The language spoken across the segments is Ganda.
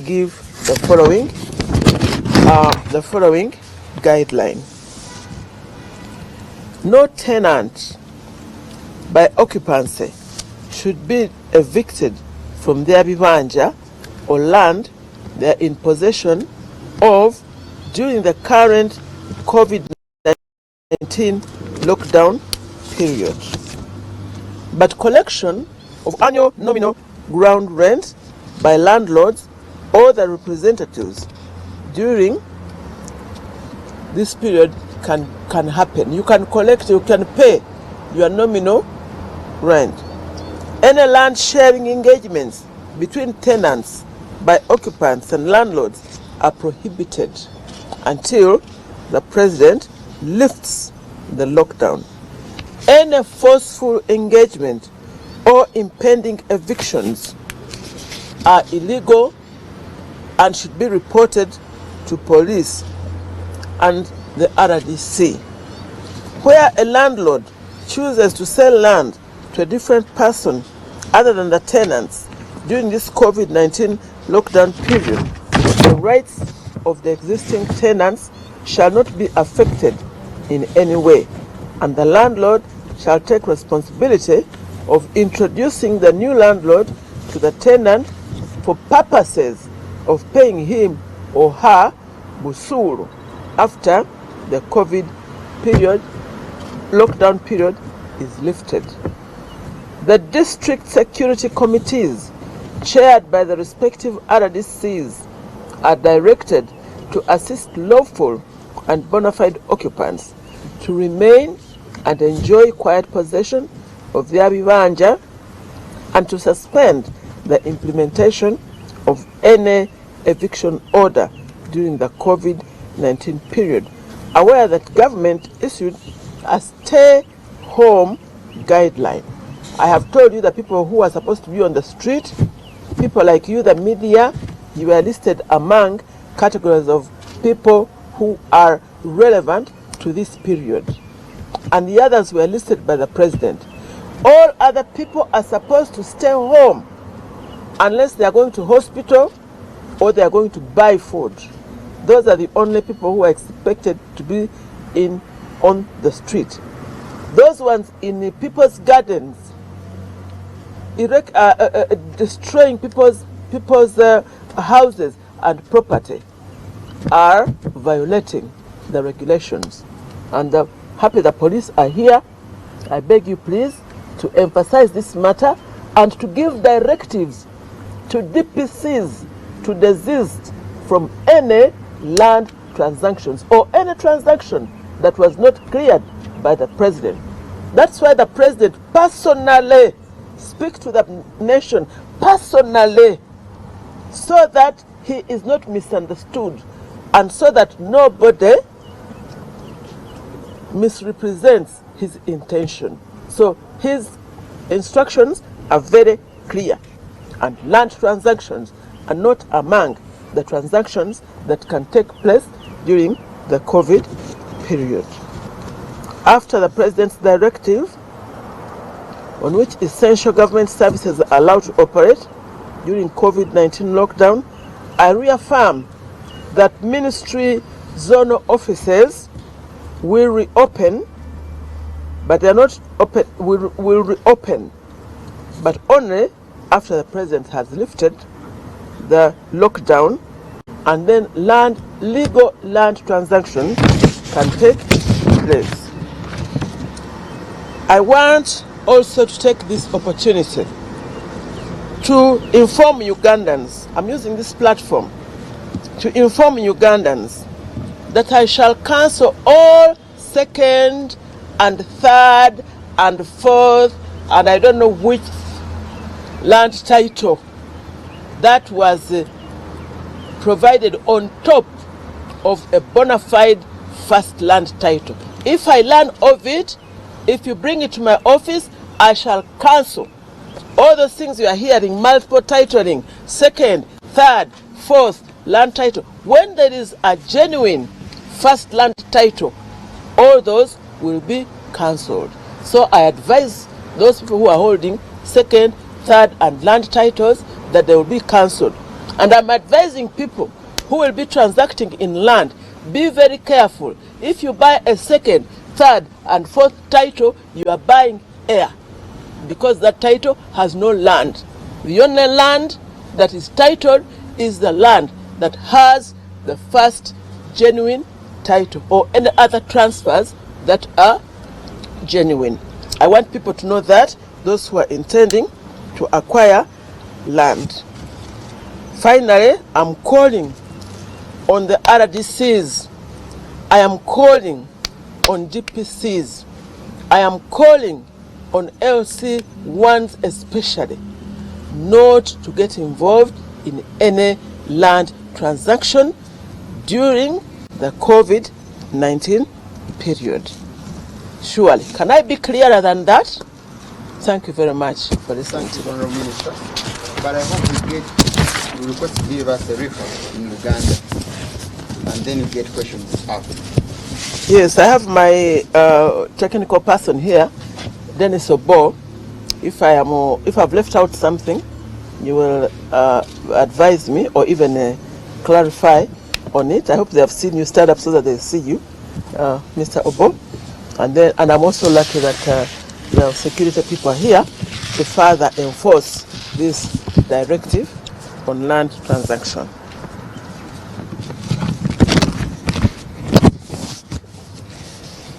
give the following guideline. No tenant by occupancy should be evicted from their bibanja or land they are in possession of during the current COVID-19 lockdown period. But collection of annual nominal ground rent by landlords or their representatives during this period can happen. You can pay your nominal rent. Any land sharing engagements between tenants by occupants and landlords are prohibited until the president lifts the lockdown. Any forceful engagement or impending evictions are illegal and should be reported to police and the RDC. Where a landlord chooses to sell land to a different person other than the tenants during this COVID-19 lockdown period, the rights of the existing tenants shall not be affected in any way, and the landlord shall take responsibility of introducing the new landlord to the tenant for purposes of paying him or her busuru after the COVID lockdown period is lifted. The district security committees chaired by the respective RDCs are directed to assist lawful and bona fide occupants to remain and enjoy quiet possession of their bibanja and to suspend the implementation of any eviction order during the COVID-19 period, aware that government issued a stay-home guideline. I have told you the people who are supposed to be on the street, people like you, the media, you are listed among categories of people who are relevant to this period. And the others were listed by the president. All other people are supposed to stay home unless they are going to hospital or they are going to buy food. Those are the only people who are expected to be on the street. Those ones in the people's gardens, destroying people's houses and property, are violating the regulations. And happy the police are here. I beg you please to emphasize this matter and to give directives to DPCs to desist from any land transactions or any transaction that was not cleared by the president. That's why the president personally speaks to the nation personally, so that he is not misunderstood and so that nobody misrepresents his intention. So his instructions are very clear, and land transactions are not among the transactions that can take place during the COVID period. After the president's directive on which essential government services are allowed to operate during COVID-19 lockdown, I reaffirm that ministry zonal offices will reopen, but they are not open, will reopen, but only after the president has lifted the lockdown, and then legal land transactions can take place. I want also to take this opportunity to inform Ugandans, I'm using this platform to inform Ugandans that I shall cancel all second and third and fourth and I don't know which land title that was provided on top of a bona fide first land title. If I learn of it, if you bring it to my office, I shall cancel all those things you are hearing, multiple titling, second, third, fourth land title. When there is a genuine first land title, all those will be cancelled. So I advise those people who are holding second, third and land titles that they will be cancelled. And I'm advising people who will be transacting in land, be very careful. If you buy a second, third, and fourth title, you are buying air, because that title has no land. The only land that is titled is the land that has the first genuine title, or any other transfers that are genuine. I want people to know that, those who are intending to acquire land. Finally, I'm calling on the RDCs. I am calling on DPCs. I am calling on LC1s especially not to get involved in any land transaction during the COVID-19 period. Surely. Can I be clearer than that? Thank you very much for listening. Thank you, Honorable Minister. But I hope we request to give us a reference in Uganda, and then you get questions after. Yes, I have my technical person here, Dennis Obo. If I've left out something, you will advise me or even clarify on it. I hope they have seen you stand up so that they see you, Mr. Obo. And I'm also lucky that the security people are here to further enforce this directive on land transaction.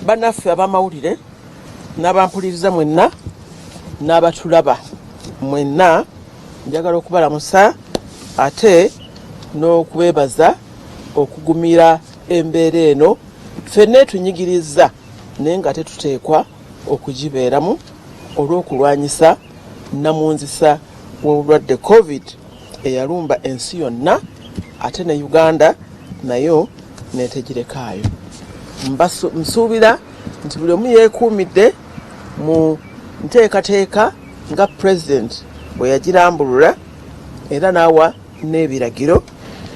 Bannaffe abamawulire n'abampuliriza mwenna n'abatulaba mwenna, njagala okubalamusa ate n'okwebaza okugumira embeera eno ffenna tunyigiriza naye nga tetuteekwa okugibeeramu olw'okulwanyisa namunzisa w'obulwadde COVID eyalumba ensi yonna, ate ne Uganda nayo neetegirekaayo. Nsuubira nti buli omu yeekuumidde mu nteekateeka nga pulezidenti bwe yagirambulula, era n'awa n'ebiragiro.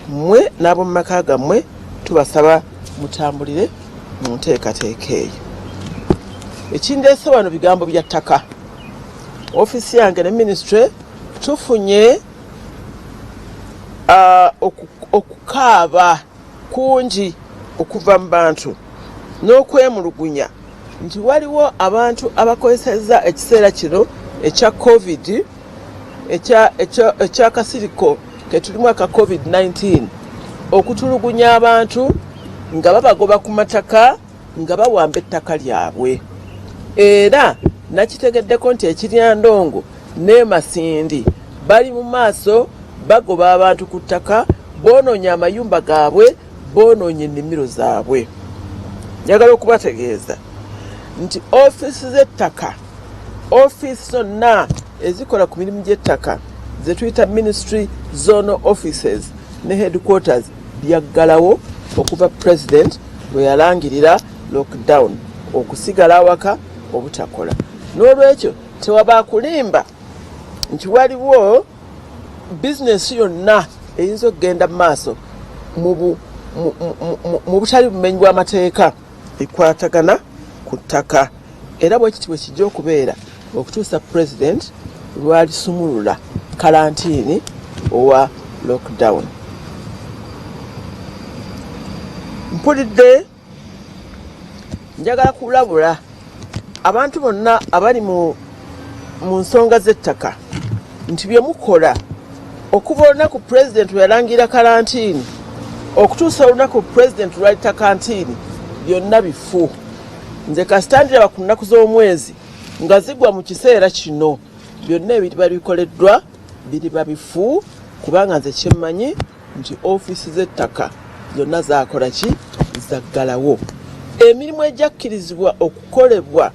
Mmwe n'ab'omu maka gammwe tubasaba mutambulire mu nteekateeka eyo. Ekindeese wano bigambo bya ttaka. Ofiisi yange ne minisitule tufunye okukaaba kungi okuva mu bantu n'okwemulugunya nti waliwo abantu abakozesezza ekiseera kino ekya COVID, ekyakasiriko ketulimu aka COVID-19 okutulugunya abantu nga babagoba ku mataka nga bawamba ettaka lyabwe. Era nakitegeddeko nti ekiryandongo ne Masindi bali mu maaso bagoba abantu ku ttaka, boonoonya amayumba gaabwe, boonoonya ennimiro zaabwe. Njagala okubategeeza nti ofiisi z'ettaka, ofiisi zonna ezikola ku mirimu gy'ettaka ze tuyita ministry zonal offices ne headquarters byaggalawo okuva pulezidenti lwe yalangirira lockdown, okusigala awaka obutakola. N'olwekyo tewaba kulimba nti waliwo bizinesi yonna eyinza okugenda mu maaso mu butali bumenyi bw'amateeka ekwatagana ku ttaka. Era bwe kiti bwe kijja okubeera okutuusa pulezidenti lwalisumulula kalantini owa lockdown. Mpulidde njagala kulabula abantu bonna abali mu nsonga z'ettaka nti bye mukola okuva olunaku pulezidenti lwe yalangira kalantini okutuusa olunaku pulezidenti lwalita kantini byonna bifu. Nze kasitandira ku nnaku z'omwezi nga zigwa mu kiseera kino byonna ebiriba bikoleddwa biriba bifu, kubanga nze kyemmanyi nti ofiisi z'ettaka zonna zakola ki? Zaggalawo. Emirimu ejakkirizibwa okukolebwa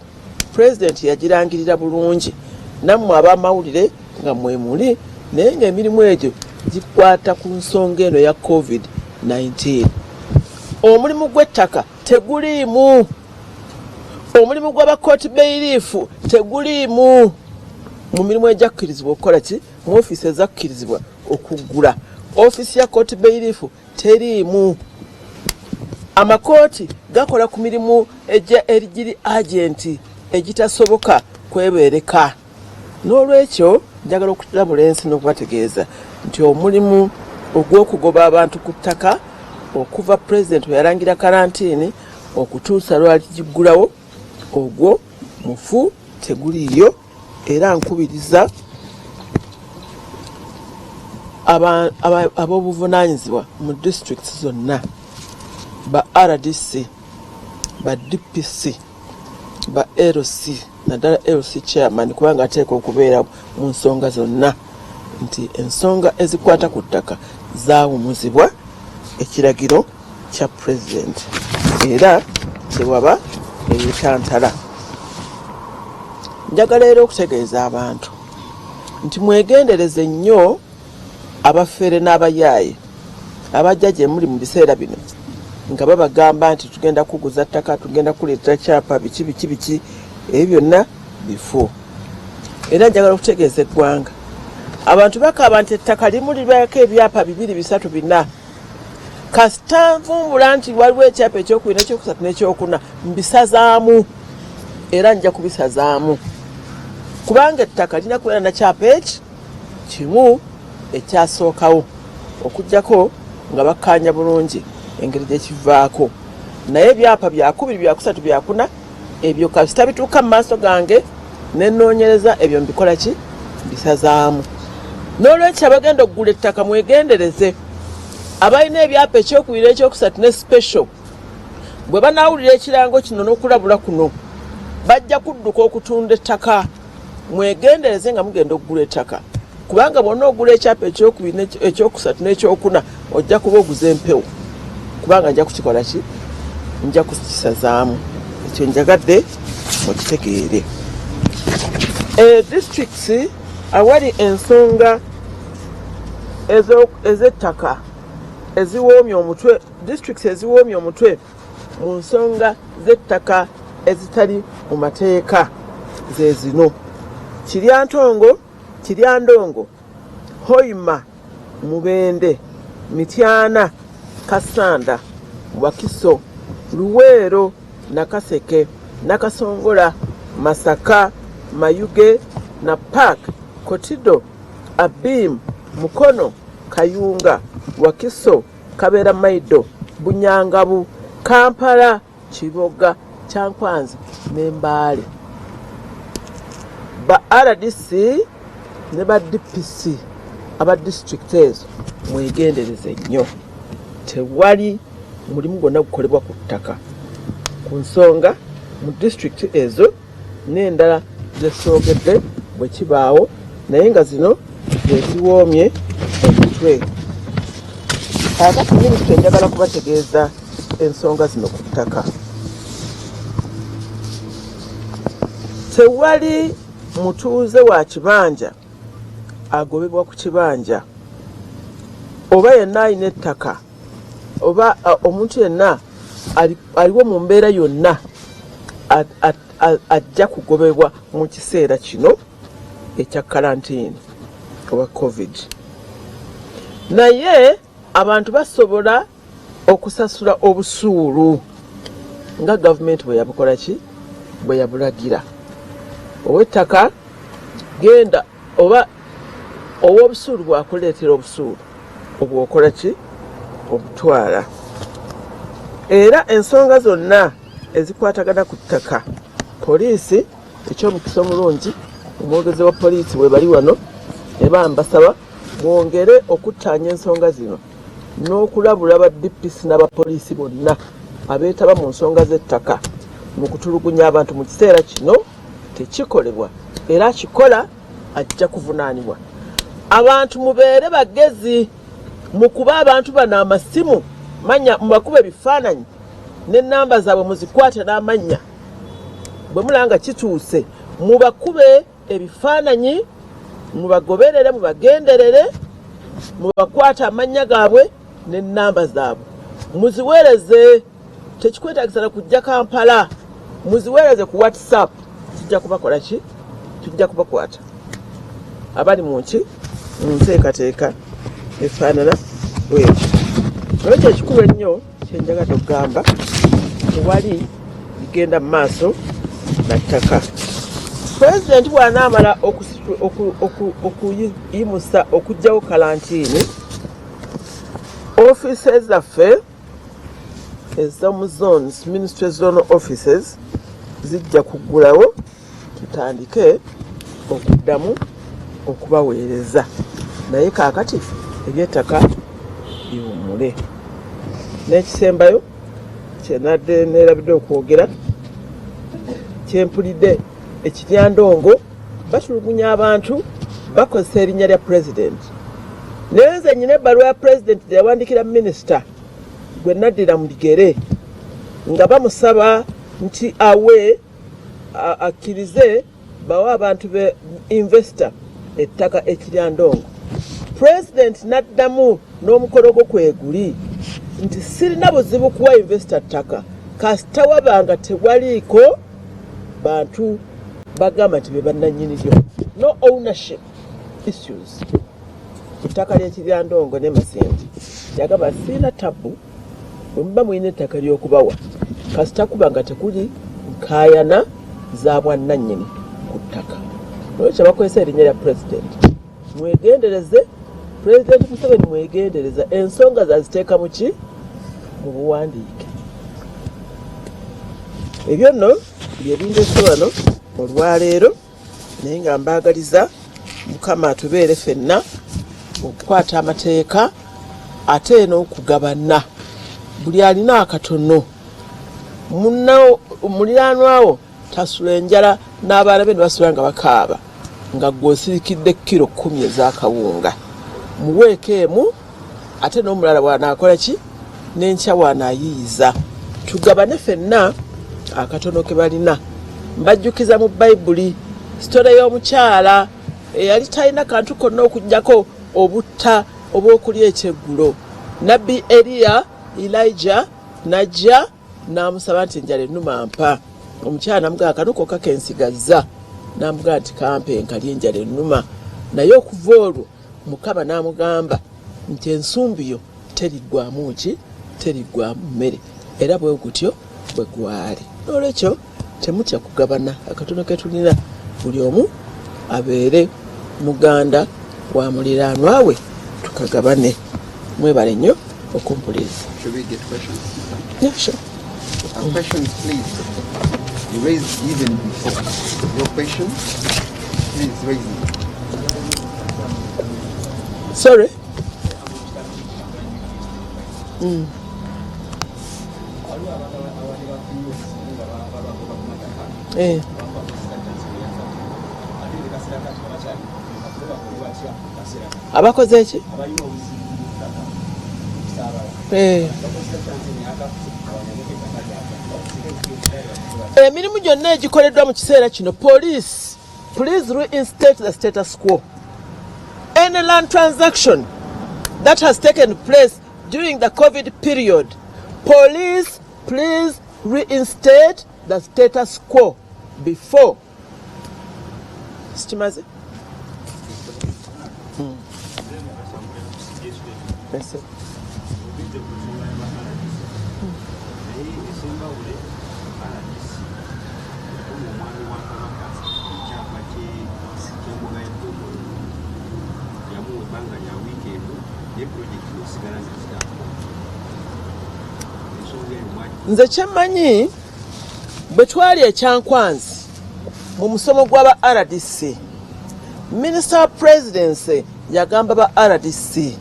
pulezidenti yagirangirira bulungi, nammwe ab'amawulire nga mwemuli, naye ng'emirimu egyo gikwata ku nsonga eno ya COVID-19. Omulimu gw'ettaka teguliimu, omulimu gw'abakooti b'eriifu teguliimu. Mu mirimu ejakkirizibwa okukola ki? Mu ofiisi ezakkirizibwa okuggula, ofiisi ya kooti b'eriifu teriimu. Amakooti gakola ku mirimu egiri agenti egitasoboka kwebeereka. N'olwekyo njagala okulamula ensi n'okubategeeza nti omulimu ogw'okugoba abantu ku ttaka okuva pulezidenti weyalangira kalantini okutuusa lwaligiggulawo, ogwo mufu teguliiyo. Era nkubiriza ab'obuvunaanyizibwa mu disitulikiti zonna, ba RDC, ba DPC, ba LC, naddala LC chairman, kubanga ateeka okubeera mu nsonga zonna, nti ensonga ezikwata ku ttaka zaawumuzibwa ekiragiro kya pulezidenti, era tewaba ebitantala. Njagala era okutegeeza abantu nti mwegendereze nnyo abafere n'abayaaye abajja gye muli mu biseera bino nga babagamba nti tugenda kuguza ttaka, tugenda kuleetera kyapa biki, ebyo byonna bifu. Era njagala okutegeeza eggwanga, abantu bakaaba nti ettaka limu libaako ebyapa 2, 3, 4. Kasita nvumbula nti waliwo ekyapa ekyokubiri n'ekyokusatu n'ekyokuna, mbisazaamu era nja kubisazaamu, kubanga ettaka lina kubeera na kyapa eki kimu ekyasookawo, okuggyako nga bakkaanya bulungi engeri gyekivaako. Naye ebyapa 2, 3, 4 ebyo kasita bituuka mu maaso gange ne nnoonyereza, ebyo mbikola ki? Mbisazaamu. N'olwekyo abagenda okugula ettaka mwegendereze. Abalina ebyapa ekyokubiri ekyokusatu ne special, bwe banaawulira ekirango kino n'okulabula kuno, bajja kudduka okutunda ettaka. Mwegendereze nga mugenda okugula ettaka, kubanga bwonna ogula ekyapa ekyokubiri ekyokusatu n'ekyokuna ojja kuba oguza empewo, kubanga nja kukikola ki? Nja kukisazaamu. Ekyo njagadde okitegeere. Districts awali ensonga ez'ettaka eziwoomya omutwe, districts eziwoomya omutwe mu nsonga z'ettaka ezitali mu mateeka ze zino: Kiryantongo, Kiryandongo, Hoima, Mubende, Mityana, Kasanda, Wakiso, Luweero, Nakaseke, Nakasongola, Masaka, Mayuge, Napak, Kotido, Abim, Mukono, Kayunga, Wakiso, Kabera Maido, Bunyangabu, Kampala, Kiboga, Kyankwanzi n'Embaale. Ba RDC ne ba DPC aba district ezo mwegendereze nnyo, tewali mulimu gwonna gukolebwa ku ttaka ku nsonga mu district ezo n'endala zesoogedde bwe kibaawo, naye nga zino zeziwoomye omutwe. Kakati minisita njagala kubategeeza ensonga zino ku ttaka. Tewali mutuuze wa kibanja agobebwa ku kibanja, oba yenna alina ettaka, oba omuntu yenna aliwo mu mbeera yonna ajja kugobebwa mu kiseera kino ekya kalantini oba covid. Naye abantu basobola okusasula obusuulu nga gavumenti bwe yabukola ki? Bwe yabulagira. Ow'ettaka genda oba ow'obusuulu bwakuleetera obusuulu obwokola ki? Obutwala. Era ensonga zonna ezikwatagana ku ttaka, poliisi, ekyomukisa omulungi, omwogezi wa poliisi bwe bali wano, eba mbasaba mwongere okuttaanya ensonga zino n'okulabula ba DPC n'abapoliisi bonna abeetaba mu nsonga z'ettaka mu kutulugunya abantu mu kiseera kino tekikolebwa, era akikola ajja kuvunaanibwa. Abantu mubeere bagezi mu kuba abantu bano amasimu, manya mubakuba ebifaananyi n'ennamba zaabwe muzikwate n'amannya. Bwe mulanga kituuse mubakube ebifaananyi, mubagoberere, mubagenderere, mubakwate amannya gaabwe n'ennamba zaabwe, muziweereze. Tekikwetaagisa na kujja Kampala, muziweereze ku WhatsApp. Tujja kubakola ki? Tujja kubakwata abali mu nki mu nteekateeka efaanana bwetyo. Olwekyo ekikulu ennyo kyenjagadde okugamba, tewali ligenda mu maaso na ttaka. Pulezidenti bw'anaamala okuyimusa okuggyawo kalantini, offices zaffe ezomu zones, ministry zonal offices zijja kuggulawo tutandike okuddamu okubaweereza, naye kaakati eby'ettaka biwummule. N'ekisembayo kyenadde neerabidde okwogera, kyempulidde ekiryandongo batulugunya abantu bakozesa erinnya lya pulezidenti. Naye nze nnyina ebbaluwa ya pulezidenti gye yawandikira minisita gwe naddira mu ligere nga bamusaba nti awe akkirize bawe abantu be investor ettaka ekiryandongo. Pulezidenti n'addamu n'omukolo gwo kweguli nti sirina buzibu kuwa investor ttaka kasita wabanga tewaliiko bantu bagamba nti be bannannyiniryo, no ownership issues. Ettaka ly'ekiryandongo ne Masindi yagamba sirina tabu bwe muba mulina ettaka ly'okubawa kasita kuba nga tekuli nkaayana za bwannannyini ku ttaka. Olwekyo bakozesa erinnya lya pulezidenti. Mwegendereze, pulezidenti Museveni mwegendereza, ensonga zaziteeka mu ki? Mu buwandiike. Ebyo nno bye bindeese wano olwaleero, naye nga mbaagaliza Mukama atubeere ffenna okukwata amateeka ate n'okugabana. Buli alina akatono muliraanwawo tasula enjala n'abaana be ne basula nga bakaaba nga gw'osirikidde kilo 10 ez'akawunga. Muweeko emu ate n'omulala bw'anaakola ki? N'enkya bw'anaayiyiza. Tugabane ffenna akatono ke balina. Mbajjukiza mu Bayibuli sitole y'omukyala eyali talina kantu konna okuggyako obutta obw'okulya ekyeggulo. Nabbi Elijah najja n'amusaba nti enjala ennuma mpa. Omukyala n'amugamba kano kokka kensigazza, n'amugamba nti kampe nkalya enjala ennuma. Naye okuva olwo Mukama n'amugamba nti ensumbi yo teriggwamu ki? Teriggwamu mmere, era bwe gutyo bwe gwali. Olwekyo temutya kugabana akatono ke tulina, buli omu abeere muganda wa muliraanwa we, tukagabane. Mwebale nnyo okumpuliriza. Should we get questions? Yeah, sure. Questions, please. You raise even before. Your question, please raise it. Sorry? Abakoze ki? Emirimu gyonna egikoleddwa mu kiseera kino, police, please reinstate the status quo. Any land transaction that has taken place during the COVID period, police, please reinstate the status quo before. Stimaze? Yes, sir. Nze kyemmanyi bwe twali ekyankwanzi mu musomo gw'aba RDC, minisita wa presidency yagamba ba RDC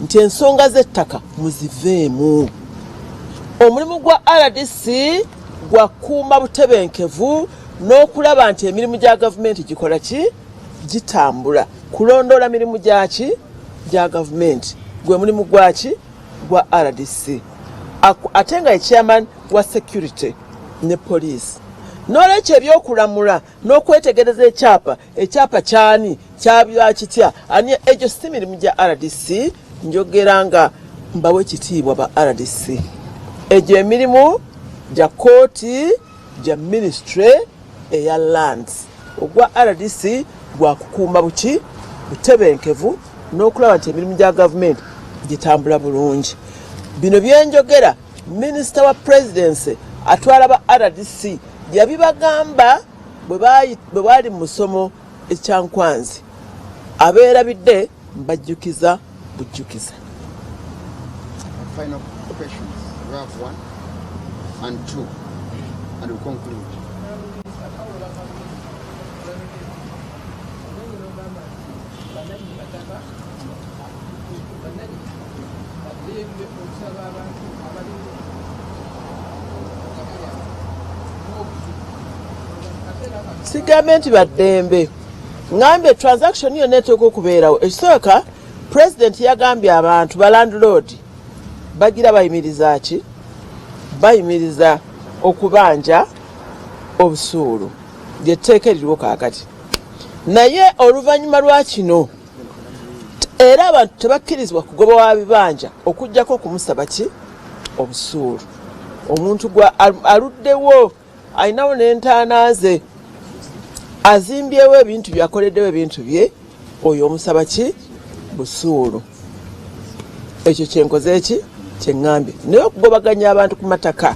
nti ensonga z'ettaka muziveemu. Omulimu gwa RDC gwa kuuma butebenkevu n'okulaba nti emirimu gya gavumenti gikola ki? Gitambula. Kulondoola mirimu gyaki? Gya gavumenti. Gwe mulimu gwaki? Gwa RDC. Ate nga chairman wa security ne police. N'olwekyo ebyokulamula n'okwetegereza ekyapa kyani kyabya kitya, ani egyo si mirimu gya RDC. Njogera nga mbawe ekitiibwa ba RDC. Egyo emirimu gya kooti, gya ministry eya lands. Ogwa RDC gwa kukuuma buki? Butebenkevu n'okulaba nti emirimu gya gavumenti gitambula bulungi. Bino byenjogera minisita wa presidency atwala ba RDC yabibagamba bwe bali mu musomo ekyankwanzi. Abeerabidde mbajjukiza bujjukiza. final questions. We have 1 and 2, and we'll conclude. Sigambe nti baddembe ngambe transaction yonna eteeka okubeerawo. Ekisooka president yagambye abantu ba landlord bagira bayimiriza ki? Bayimiriza okubanja obusuulu lyetteeka eririwo kaakati. Naye oluvannyuma lwa kino era abantu tebakkirizibwa kugoba wa bibanja okuggyako okumusaba ki? Obusuulu. Omuntu gwa aluddewo ayinawo n'entaana ze azimbyewo ebintu byakoleddewo ebintu bye, oyo omusaba ki? Busuulu. Ekyo kyenkoze ki? Kyeŋŋambye. Naye okugobaganya abantu ku mataka,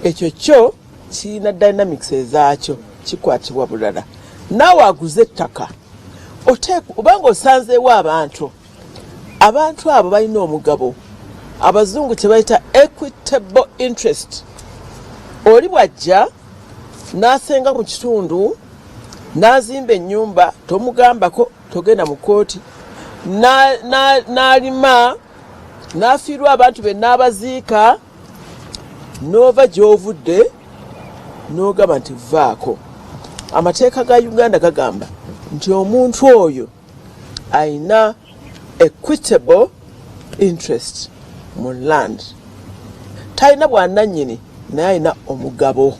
ekyo kyo kirina dynamics ezaakyo, kikwatibwa bulala. Naawe aguze ettaka obanga osanzeewo abantu abo balina omugabo, abazungu tebayita equitable interest. Oli bw'ajja n'asenga mu kitundu n'azimba ennyumba, tomugambako, togenda mu kooti, n'alima n'afiirwa abantu be n'abaziika, n'ova gy'ovudde n'ogamba nti vaako. Amateeka ga Uganda gagamba nti omuntu oyo ayina equitable interest mu land. Talina bwannannyini naye ayina omugabo.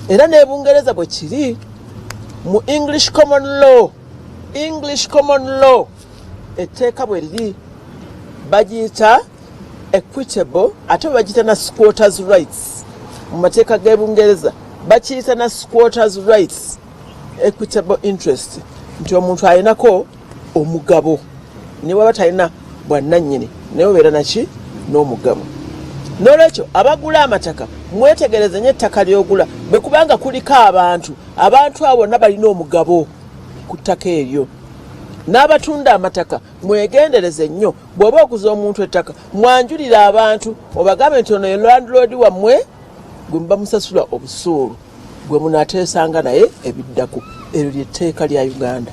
Era n'Ebungereza bwe kiri mu English common law etteeka bwe liri bagiyita equitable, ate bagiyita na squatters rights. Mu mateeka g'Ebungereza bakiyita na squatters rights, equitable interest, nti omuntu alinako omugabo ne waba talina bwannannyini naye obeera naki? N'omugabo. N'olwekyo abagula amataka mwetegereze nnyo ettaka ly'ogula, bwe kubanga kuliko abantu abo bonna balina omugabo ku ttaka eryo. N'abatunda amataka mwegendereze nnyo, bw'oba okuza omuntu ettaka mwanjulira abantu obagambe nti ono ye landlord wammwe gwe muba musasula obusuulu gwe munaateesanga naye ebiddako. Eryo ly'etteeka lya Uganda.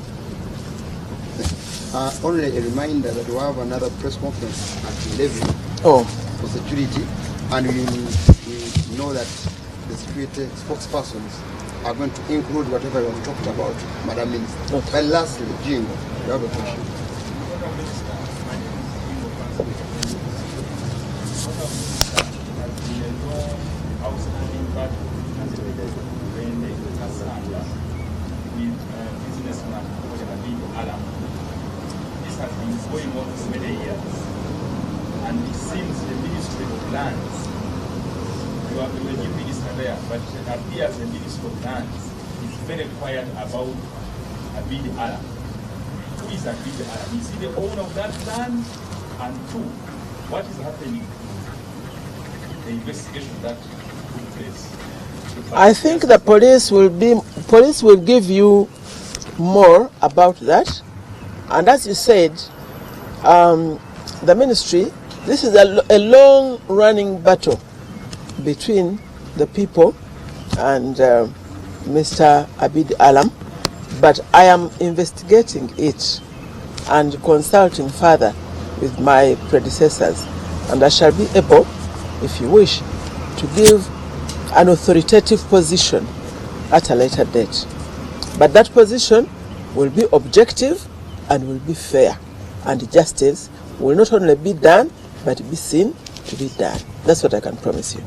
Only a reminder that we have another press conference at 11 for security, and we know that the security spokespersons are going to include whatever we have talked about, Madam Minister. Okay. But lastly, Jingo, you have a question. This has been going on for many years, and it seems the Ministry of Lands, you have the new minister there, but it appears the Ministry of Lands is very quiet about Abid Alam. Who is Abid Alam? Is he the owner of that land? And two, what is happening to the investigation that took place? I think the police will give you more about that. And as you said, the ministry, this is a long-running battle between the people and Mr. Abid Alam, but I am investigating it and consulting further with my predecessors, and I shall be able, if you wish, to give an authoritative position at a later date. But that position will be objective and will be fair, and justice will not only be done but be seen to be done. That's what I can promise you.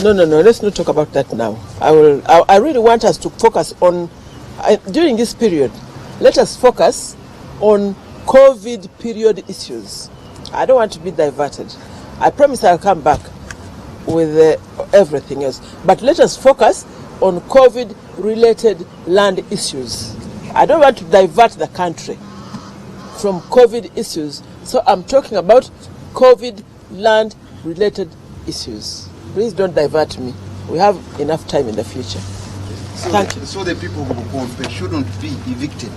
No, let's not talk about that now. I really want us to focus on, during this period, let us focus on COVID period issues. I don't want to be diverted. I promise I'll come back with everything else. But let us focus on COVID-related land issues. I don't want to divert the country from COVID issues. So I'm talking about COVID land-related issues. Please don't divert me. We have enough time in the future. Thank you. So the people who Bukombe shouldn't be evicted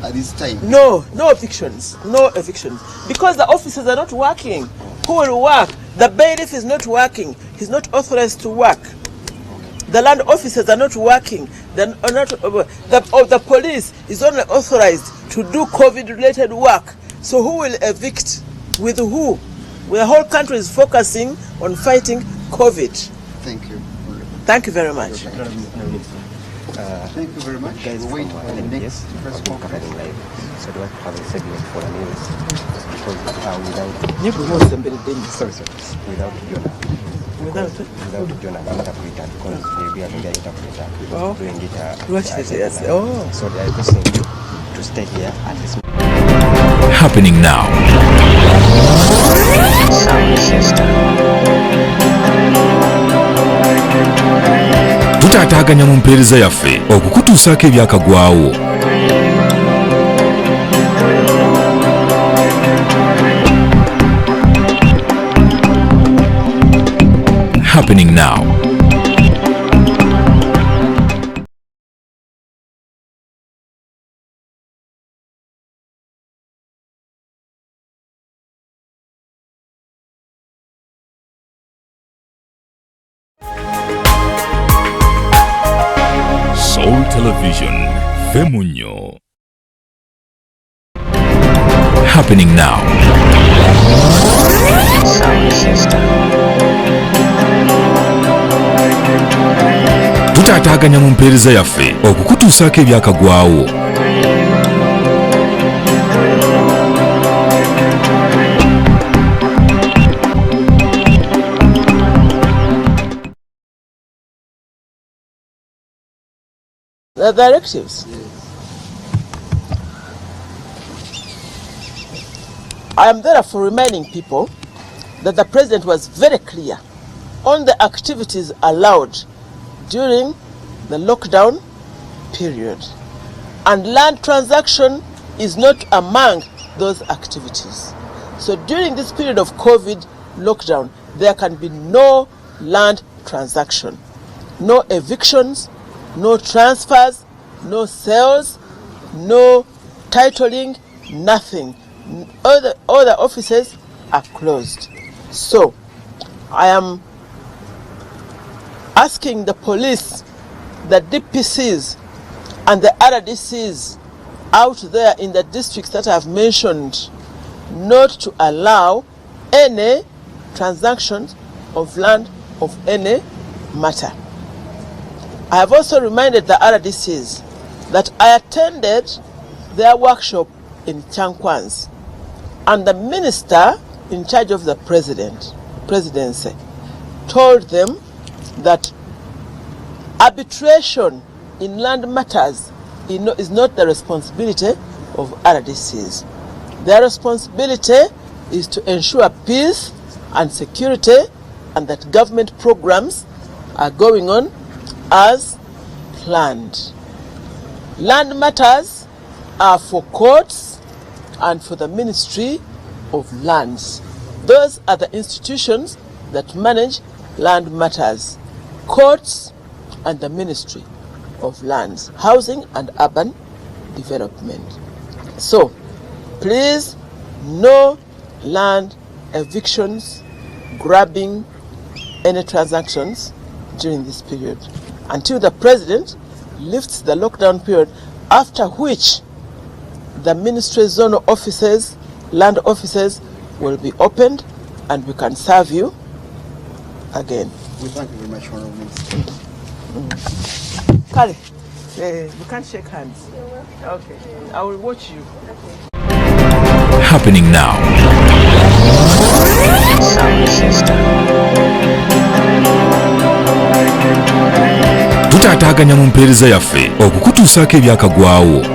at this time? No evictions. No evictions. Because the officers are not working. Who will work? The bailiff is not working. He's not authorized to work. The land officers are not working. The police is only authorized to do COVID-related work. So who will evict? With who? The whole country is focusing on fighting COVID. Thank you. Thank you very much. Thank you very much. Guys, we'll wait for the next press conference. Live. So do I have a segment for the news? Because without Jonah interpreter, because they'll be having their interpreter doing it. So they are requesting you to stay here at this. Happening now. Tutaataganya mu mpeereza yaffe okukutuusaako ebyakagwawo. Happening now. Soul Television, Femunyo. Happening now. Tutaataganya mu mpeereza yaffe okukutuusaako ebyakagwawo. The directives. I am therefore reminding people that the President was very clear on the activities allowed during the lockdown period, and land transaction is not among those activities. So during this period of COVID lockdown, there can be no land transaction, no evictions, no transfers, no sales, no titling, nothing. All the offices are closed. So I am asking the police, the DPCs and the RDCs out there in the districts that I have mentioned not to allow any transactions of land of any matter. I have also reminded the RDCs that I attended their workshop in Chankwans, and the minister in charge of the presidency told them that arbitration in land matters is not the responsibility of RDCs. Their responsibility is to ensure peace and security, and that government programs are going on as planned. Land matters are for courts and for the Ministry of Lands. Those are the institutions that manage land matters. Courts and the Ministry of Lands, Housing and Urban Development. So, please, no land evictions, grabbing, any transactions during this period, until the President lifts the lockdown period, after which the ministry zonal offices, land offices will be opened and we can serve you again. We thank you very much, Honorable Minister. Kale, we can't shake hands. Okay, I will watch you. Happening now. Tutaataganya mu mpeereza yaffe okukutuusaako ebyakagwawo.